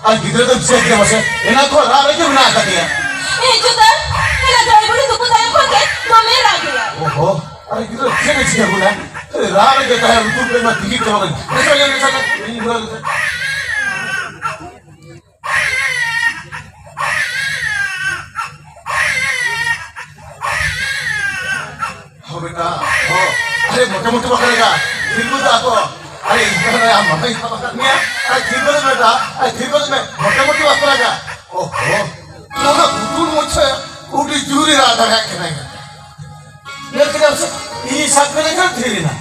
Al gidero tuh bisa kita masuk. Enak kok, rame aja benar tadi ya. Juta, kalau driver itu pun saya pakai, nomor lagi ya. Oh, al gidero bisa bisa guna. Rame aja kayak untuk lima tiket kalau kan. Misalnya ini berapa? Oh benar. Oh, अरे मोटे-मोटे पकड़ेगा। ठीक हो जातो। अरे इधर है हम भाई पकड़ने हैं। अरे ठीक हो बेटा। अरे ठीक हो में मोटे-मोटे पकड़ेगा। ओहो। लोगा बुतुल मुझे उड़ी जूरी रात है क्या नहीं? लेकिन अब से ये सब में नहीं करती है ना।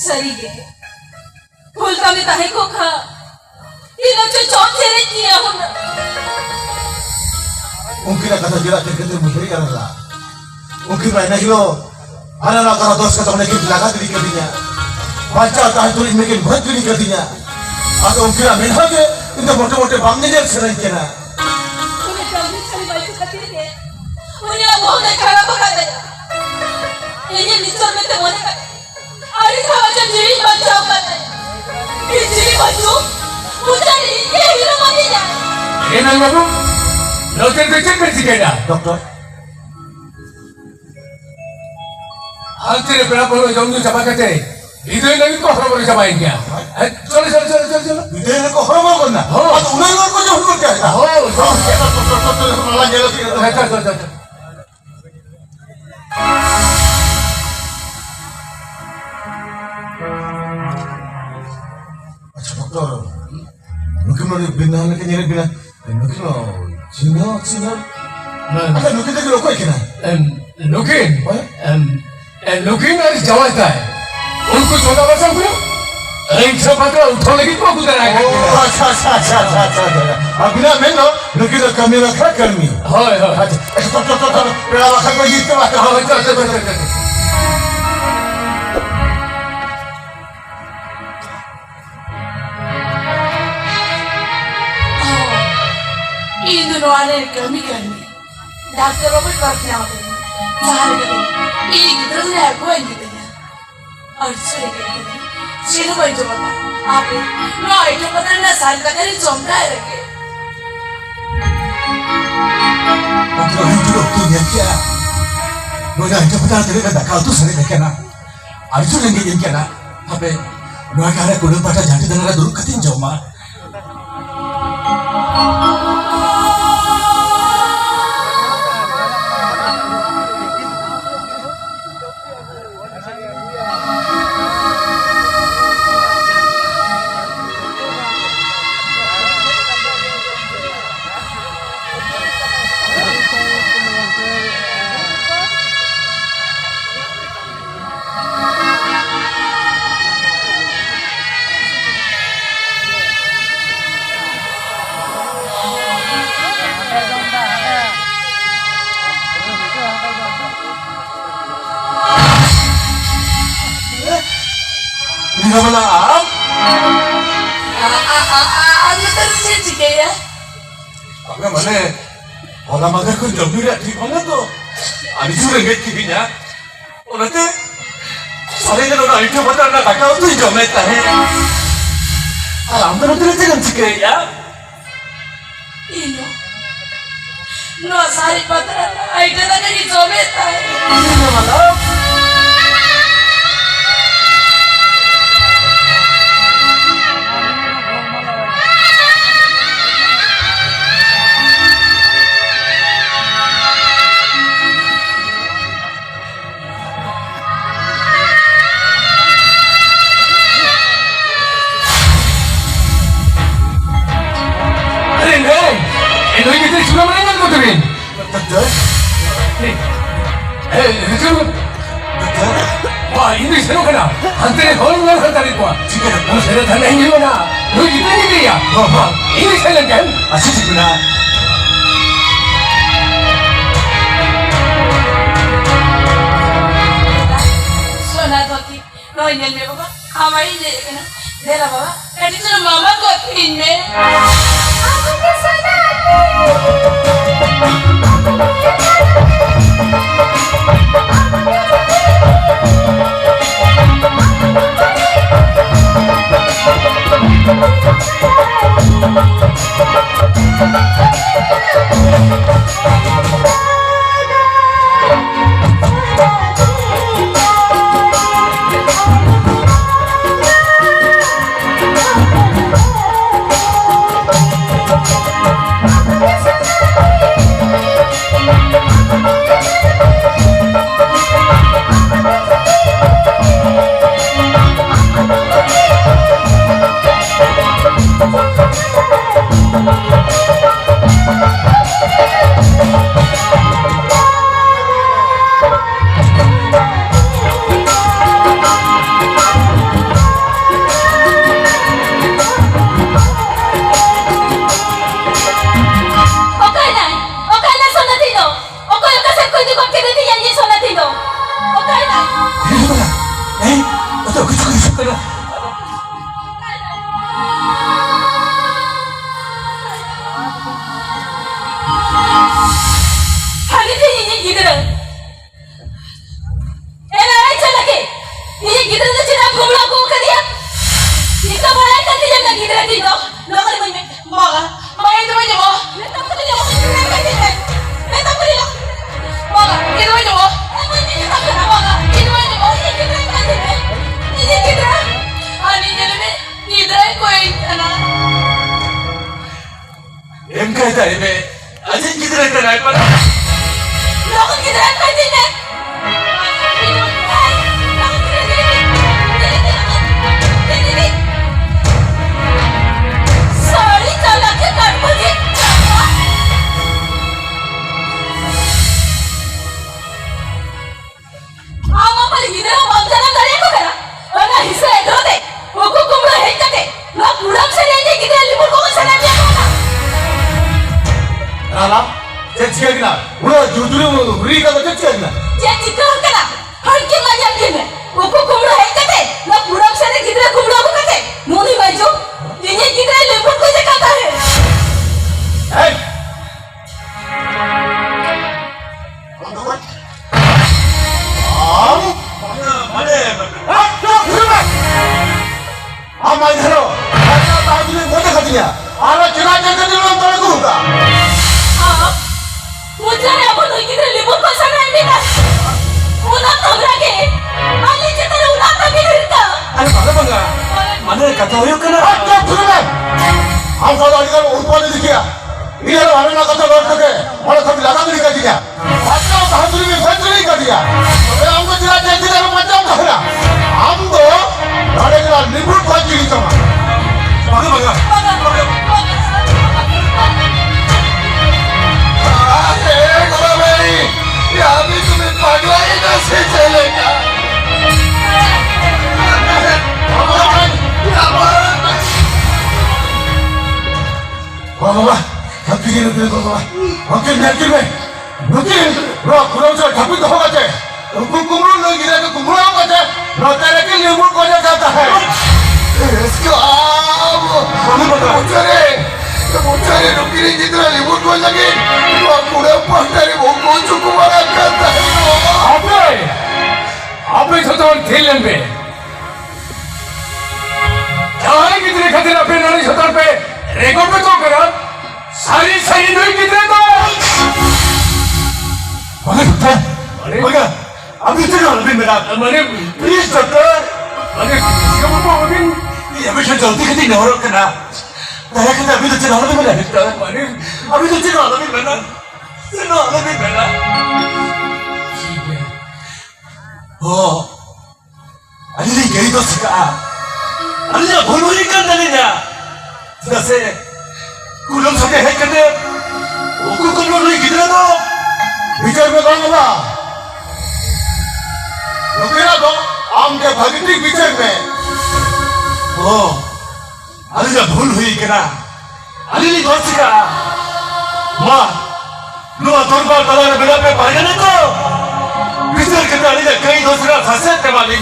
सही है। फूल का भी ताहे को खा। ये लोग जो चौक से नहीं किया हो ना। उनकी ना कथा जिला के मुझे ही करना। उनकी बहना ही लो anak kalau dos kata mereka belakang diri kerdinya baca tahan tulis mereka buat diri kerdinya atau kira menha ke itu motor-motor bangnya dia sering kena उन्हें जल्दी चली बाइक खाती है उन्हें अब बहुत खराब बका दे ये निचर में तो होने का अरे खावा जब जीवी बचाओ करते ये जीवी बचो मुझे ये हीरो मानी जाए ये नहीं बाबू लोटें बेचें बेची क्या dokter Altere berapa jauh siapa kata? Itu yang lagi kau orang siapain dia? Chalo. itu yang kau hormat kena atau ulang kau jauh kau kaya malah jalan kita अच्छा डॉक्टर नुकी मरे बिना ने के nyeri बिना नुकी lo Cina ada नुकी तो लोग कोई kena Nukin harus jawab dah. उनको छोटा बच्चा क्यों? एक सब पकड़ा उठाने की को गुजर आएगा। अच्छा। अब बिना मैं नो नुकी तो कमी रखा कर्मी। हाँ। तो पेड़ा रखा कोई जीत बात है। हाँ चल। ini doa ada kami dokter Robert pasti ada cahaya ini kita sudah aku ini kita harus sudah kita sini baik coba apa no itu pada na saat kali jomda lagi Betul itu dokternya kia. Noda itu pada tadi kan kau tu sering kena. Ada tu lagi yang kena. Tapi noda kara kudu pada jangan dengar dulu katin joma. Ini mana am? Anu terus juga ya. Apa mana? Orang makan kau jombi dah ঠিক mana tu? Ani sudah get kibinya. Orang tu, sering kan orang itu pada nak kau tu jombi tak he? Alam tu terus jangan cikgu ya. Ino. No sari patra. Aida tak ni jombi tak. Ini mana? Itu kita sudah menang kau tu ni. Betul. Betul. Wah ini seru kena. Hantar orang orang hantar itu. Jika Kamu seru tanah ini mana? Lu kita ni dia. Ini seru kan? asyik guna. No, yan may baba. Kamay, hindi ka na. Dela baba. Kasi sa mama ko, pinme. Ako ka sa मा, 너 돌발 바다를 문 앞에 발견했고, 비슷 Bicara kita ni dah kaya dosa khasat terbalik.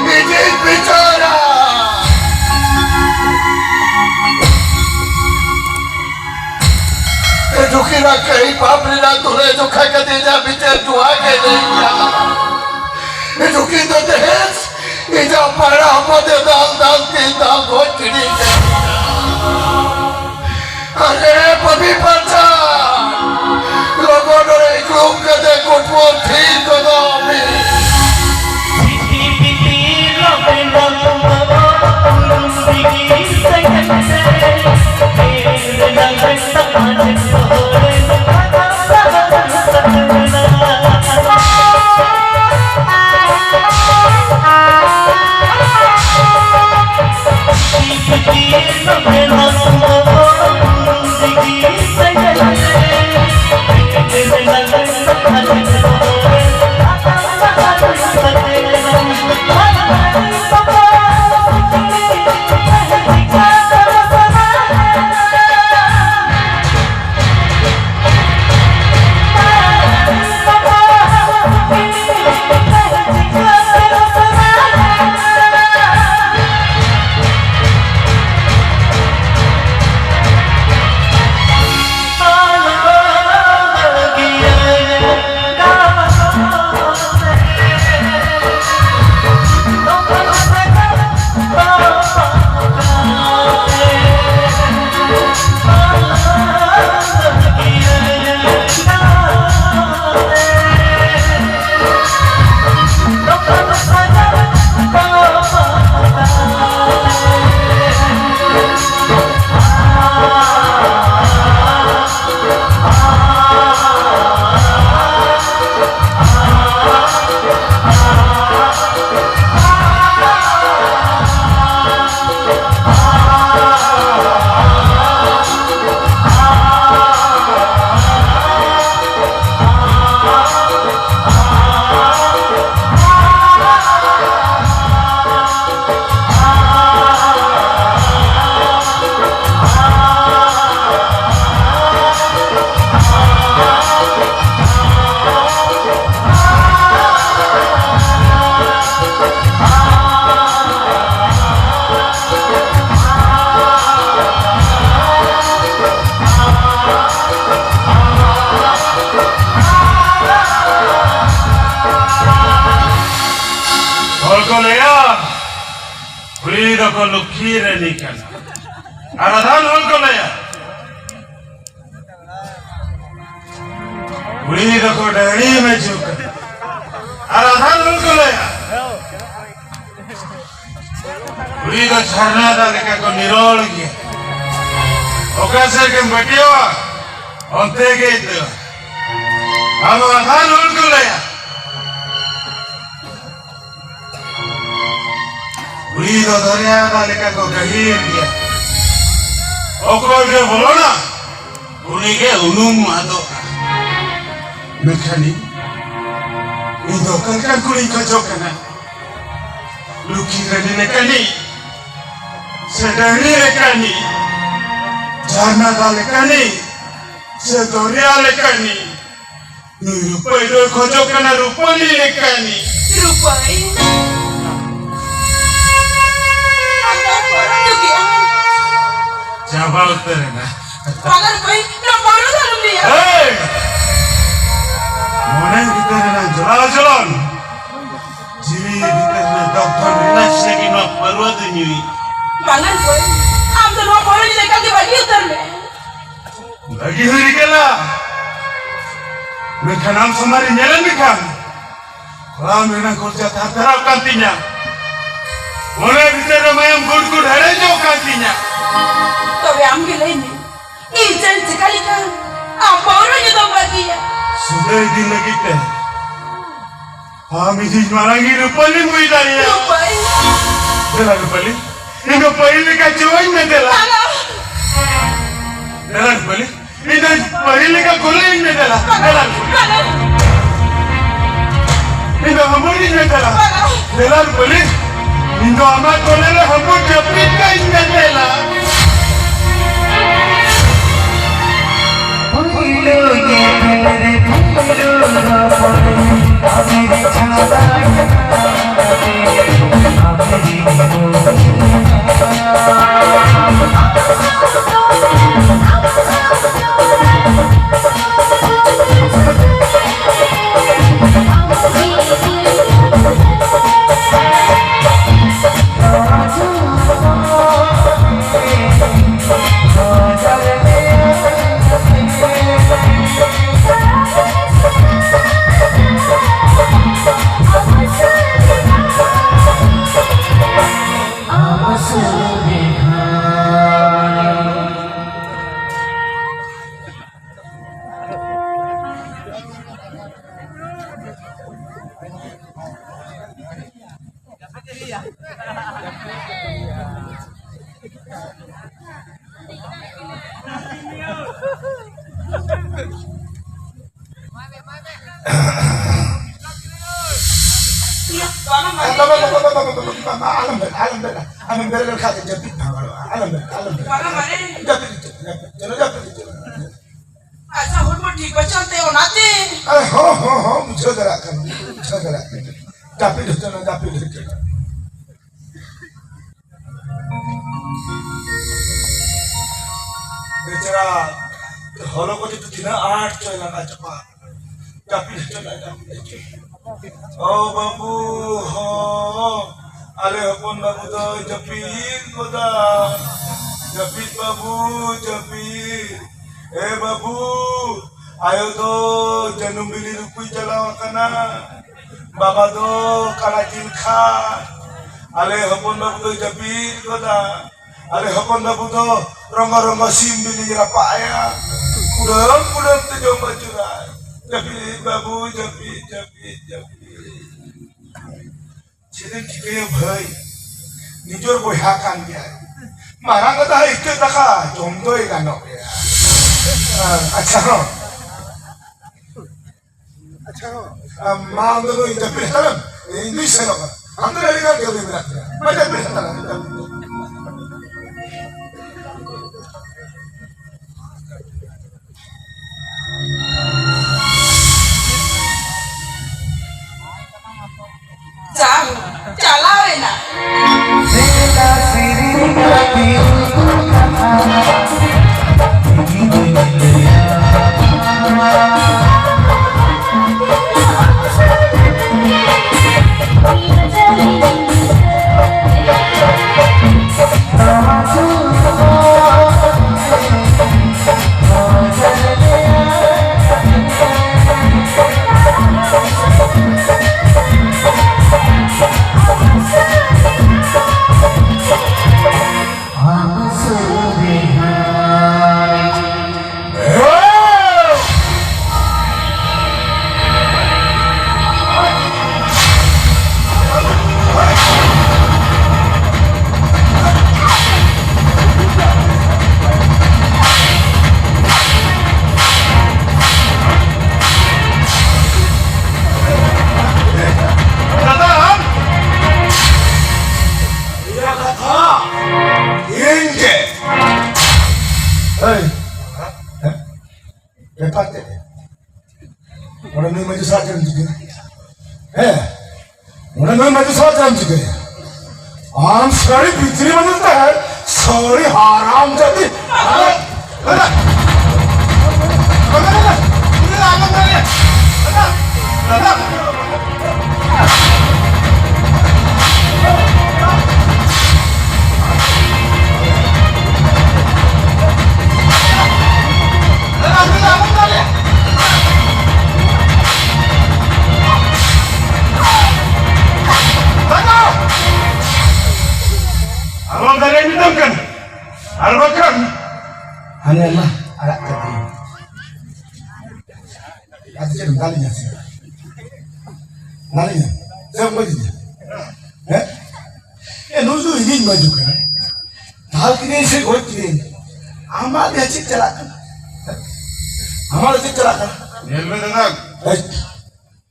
Ini bicara. जो कि ना कहीं पाप ना तुले जो खा के दे जा बिचार दुआ के नहीं जा जो कि तो दहेज ये जो पड़ा हमदे दाल दाल तीन दाल बहुत चिड़ी अरे पपी पंचा लोगों ने एक रूम के दे कुटवो ठीक को दो अभी को लुखी रही करना आराधन होल को नया बुढ़ी को डहरी में झुक आराधन होल को नया बुढ़ी को झरना डाल को निरोल गया ओकसे के बटियो अंते के तो हम आराधन होल को नया बुढ़ी तो दरिया डाल को गहीर गया ओकरो के बोलो ना उन्हीं के उनुम मादो मेखानी इन दो कलकल कुड़ी को जो करना लुकी रनी ने कनी से डहरी ने कनी झरना डाले कनी से दरिया ले कनी रुपये दो खोजो करना रुपये ले कनी रुपये जाबा उतरे ना अगर कोई ना पढ़ो तो लिया मोने भीतर ना जला जलन जीवी भीतर ना डॉक्टर विनाश की ना पर्वत न्यूई बांगल कोई हम तो ना पढ़ो लेकर के बाकी उतर में लगी हुई केला मैं खनाम समारी नेलन बिखान राम मेना कोर्चा था तरफ कांतिnya मोने भीतर मैं गुड गुड हरे जो कांतिnya तो वे आम के लेने इंसान चिकाली का आप पौरों जो तो बाकी है सुधे दिन लगी थे हम इसी मारांगी रुपली मुई डालिया रुपये देला रुपली इनको पहले का चोई में देला देला रुपली इनको पहले का गोले में देला देला इनको हमारी में देला देला रुपली इनको हमारे गोले में हमको जपीट का इनमें देला Alam bela kata jadi alam jadi अच्छा हुन ठीक बचलते हो नाते हो मुझे जरा tapi बेचारा हलो को तो दिन 8 चला का चपा tapi oh babu ho ale hapon babu to japin koda japit babu japit babu ayo to janum bili rupui jalawa kana baba do kalajil kha ale hapon babu to japit koda ale hapon babu to ronga sim bili rapaya kudam te jomba curai japit babu japit ছেলে কি ভাই নিজের বইহা কান দিয়া মারা কথা একটু টাকা জমদই গান আচ্ছা মা আমাদের ইন্টারপ্রেট করেন ইংলিশ है আমাদের এলাকা কেউ দেবে না মানে चलावे ना orang ni maju sahaja juga, orang ni maju sahaja juga. Am sorry bitri maju tak, sorry haram jadi. Abang kalian minum kan? Albakan. Hanya Allah alat tadi. Ada jadi kalinya sih. Kalinya, saya maju dia. Nuzu ini maju kan? Hal kini sih kau kini. Amal dia cik celakan. Amal cik celakan. Nyelme dengar.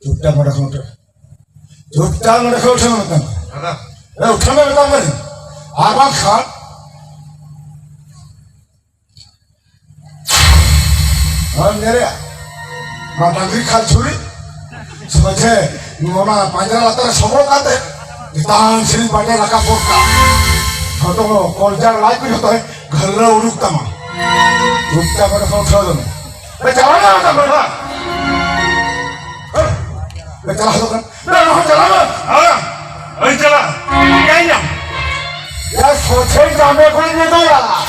Jutta pada kau. Jutta pada kau sama macam. Ada. Uठा में बताऊं मैं आबाद Khan 내려. 나 당기 칼줄이. 저제 누나 반자라따라 서볼 같아. 당신이 반자 나가 볼까. 저도 골자를 라이크 줘도 걸러 우룩다마. 우룩다마가 서서든. 왜 잘하냐 말라. 왜 잘하든. 나 잘하면. Ơi chà là cái nhầm 야 소체 자매 걸리도야.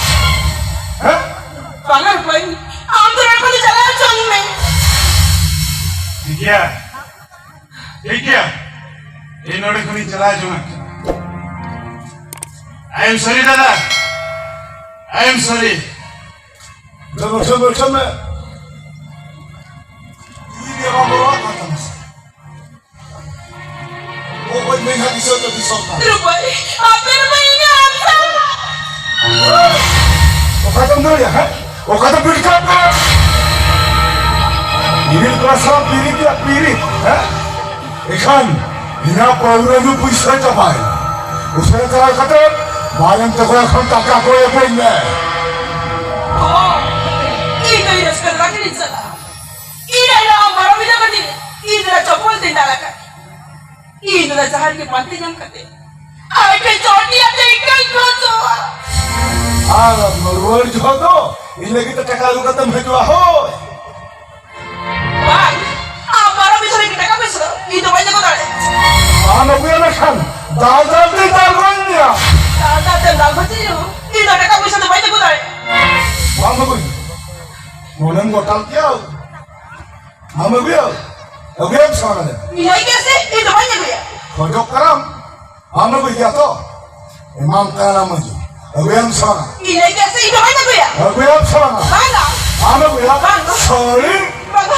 Pangar boy, amdur aku di jalan jongme. ठीक है ये नोड़े खुनी चला जाऊंगा I am sorry दादा I am sorry 저거 이게 바로 왔다. 뭐 내가 있었다. Terus boy, hampir meninggal. 오카도 너야. 오카도 빌카파. 이릴 거라 사람 비리야 비리. 이칸 비나 보우는 부이서 잡아요. 우선 잘 가다 마냥 저거야 컴 닦아 보여 보이네. Ini iras kerja ni salah. Ini adalah baru bila kati. Ini adalah copol tindakan. Ini adalah jahat ke pantai yang kati. Akan jodi ada ikan kotor. 아, 뭘 줘도 일레기 때 가지고 갔다 해줘. 호. Bang, baru bisa kita kamu sudah. Itu banyak kotor. 아, 뭐야 칸. 나한테 달고있냐. Dah tendang kotor. Itu ada kamu sudah banyak kotor. 마음먹어. 너는 못할게요. 마음먹어요. 여기 없어가네. Ini sih, itu banyak ya. 거족가람. 마음먹어 이겨도. 마음 따라나머지. 여기 없어가. Ini sih, itu banyak ya. 여기 없어가. Mana? 마음먹어요. 소리. Bang.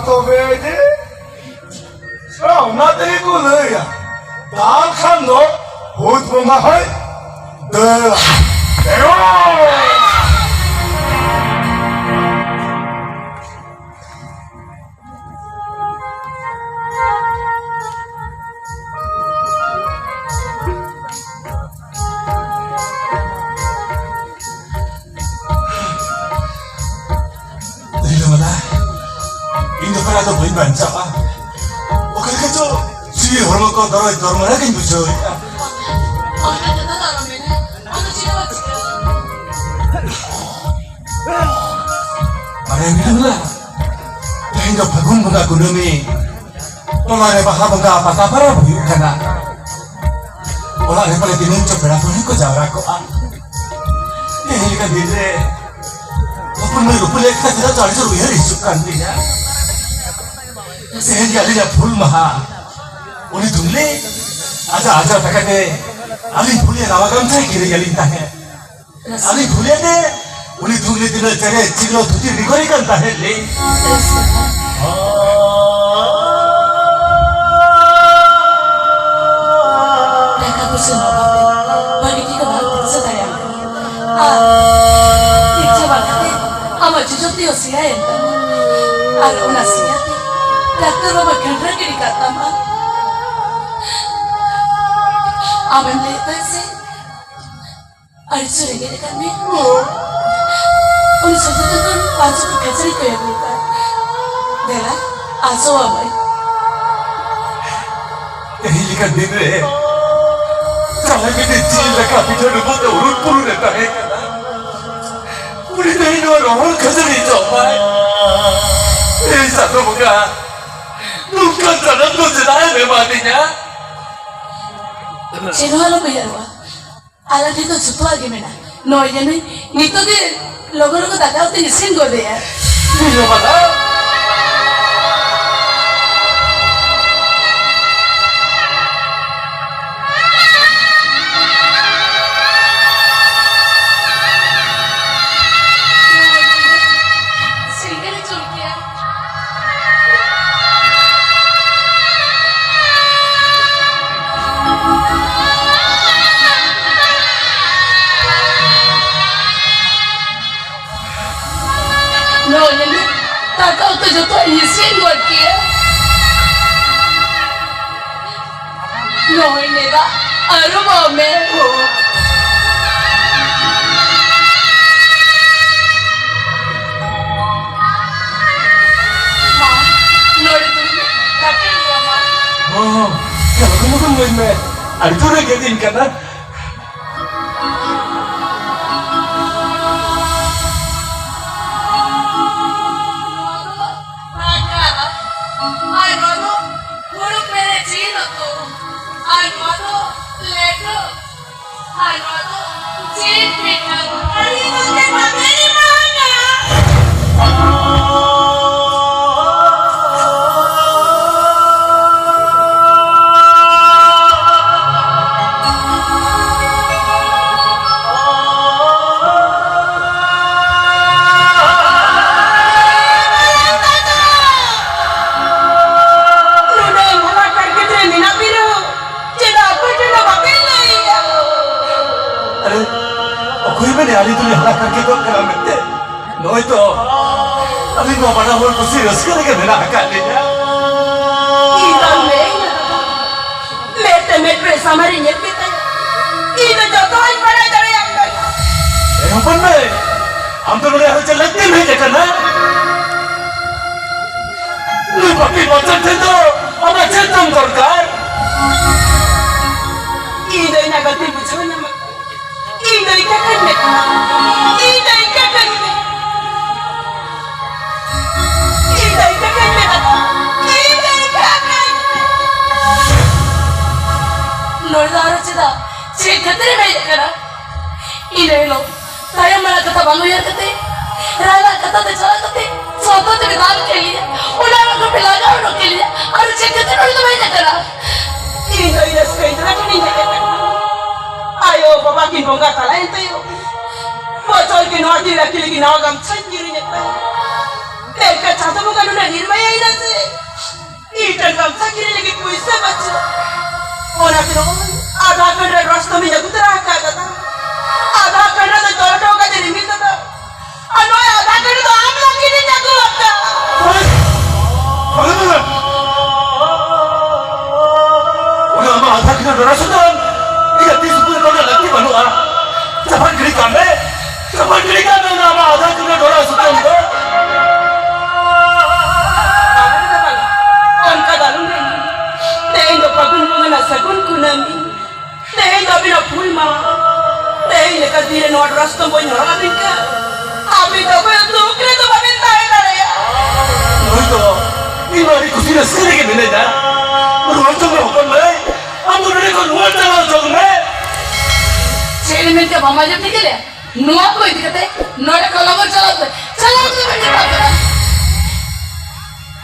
तो बेटे 나들이 꾸느야 나한 너 호드보마 하이 너 Indo beli banca ah. Oke keco, sih orang kau dorong lagi bujo. Ada yang bilang lah, hingga bagun bangga gunumi, tolare baha bangga apa kabar bu kana. Olah yang paling tinun coba pun ikut jawab aku ah. Ini kan dia, apa nih rupanya kita tidak cari seru ya risukan dia. Sehingga alihnya full maha, udah dulu, aja pakai alih fulnya rawagam saya kiri alih tanya, alih fulnya deh, udah dulu dia cari cilo tutir digoreng tanya le. Mereka bersama bagi kita baru sedayang. Itu banget, ama jujur dia siapa? Ada orang siapa? Doctor Baba kerja di kata mah, aman deh pasti, ada surat ini kan ni, unik surat itu kan pasal kerja di kaya bukan, dela, aso apa? Ini kan dia deh, kalau kita cila kapital rumput urut puru deh tak hebat. Udah dah ini orang kerja di coba, ini satu muka. Bukan jalan tu jalan memangnya. Cinohalo bayarwa. Alat itu suatu lagi mana? No ini, itu dia logo tak tahu tu single dia. Ini mana? Chin got kia. No nega aruma me ho. Ma, ನೋಡಿ ತುಮಿ ಕಟ್ಟಿಲ್ವಾ ಮಾ? Kamu me. Aduh lagi din kana. Ali tu lihat kaki tu kena mete. No itu. Ali mau mana hol tu serius sekali ke mana kaki dia? Ida me dress हमारी nyepita. Ida jodoh aja pada dari yang lain. Yang mana? Am tu nuri harus jalan tim aja kan? Lu pakai macam tu, apa centang korkan? Ida ini agak tipu cuman mak. Ida ikan me. Ida ikan me. Ida ikan me. Ida ikan me. Nordara cida. Cik kateri me kara. Ida lo. Saya malah kata bangun ya kata. Rala kata tu cakap kata. Soto tu kita ke liya. Ular aku pelaga orang ke liya. Aru cik kateri nol tu me kara. Ida sekarang itu nak ni kara. Ayo bapa kin bongga kala ente yo. Bocor kin hati lagi nawagam sanjiri nyata. Eka chata bukan udah nirmaya ini sih. Ikan gam sakiri lagi puisi baca. Orang kira ada kerja rasta mi jago teraka kata. Ada kerja tu jodoh kata diri minta tu. Anu ada kerja tu am lagi ni jago apa? Udah mah ada kerja rasta tu. Iya tisupun orang lagi baru ah. Cepat kirikan deh. Cepat kirikan deh nama ada kerja orang sudah tu. Angka dalam ni. Deh do pagun bunga sagun kunami. Deh do bina pulma. Deh lekas dire noad rasta boy nora bingka. Abi do boy tu kira tu babin tahu tak ya? Itu. Ini hari kusira sekali ke mana dah? Berulang terus bukan leh. Amu ni kau luar jalan jauh leh. Cili minta mama jam ni kele. Nuat boy dikate. Noda kalau mau jalan tu. Jalan tu minta apa?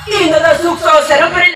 Ini dah sukses serap